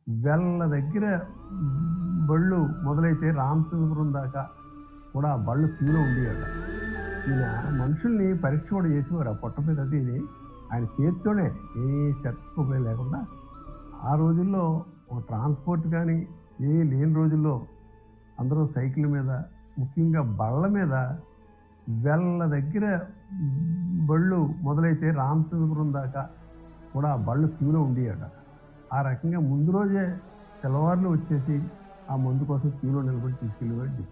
వెళ్ళ దగ్గర బళ్ళు మొదలైతే రామచంద్రపురం దాకా కూడా ఆ బళ్ళు క్యూలో ఉండేవట. ఈయన మనుషుల్ని పరీక్ష కూడా చేసేవారు. ఆ పొట్ట మీద అది ఇది ఆయన చేత్తోనే ఏ స్టెథోస్కోప్ లేకుండా. ఆ రోజుల్లో ఒక ట్రాన్స్‌పోర్ట్ కానీ లేని రోజుల్లో అందరూ సైకిల్ మీద, ముఖ్యంగా బళ్ళ మీద వెళ్ళ దగ్గర బళ్ళు మొదలైతే రామచంద్రపురం దాకా కూడా ఆ బళ్ళు క్యూలో ఉండేవట. ఆ రకంగా ముందు రోజే తెల్లవార్లు వచ్చేసి ఆ మందు కోసం క్యూలో నిలబడి తీసుకెళ్ళేవాడు.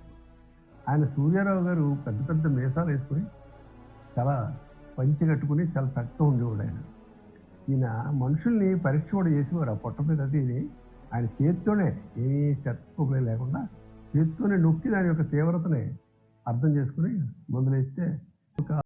ఆయన సూర్యారావు గారు పెద్ద పెద్ద మీసాలు వేసుకొని చాలా పంచె కట్టుకుని చాలా చక్కగా ఉండేవాడు ఆయన. ఈయన మనుషుల్ని పరీక్ష కూడా చేసేవారు. ఆ పొట్ట మీద అది ఇది ఆయన చేత్తోనే ఏ స్టెథోస్కోప్ లేకుండా చేత్తోనే నొక్కి దాని యొక్క తీవ్రతని అర్థం చేసుకొని మందులేస్తే ఒక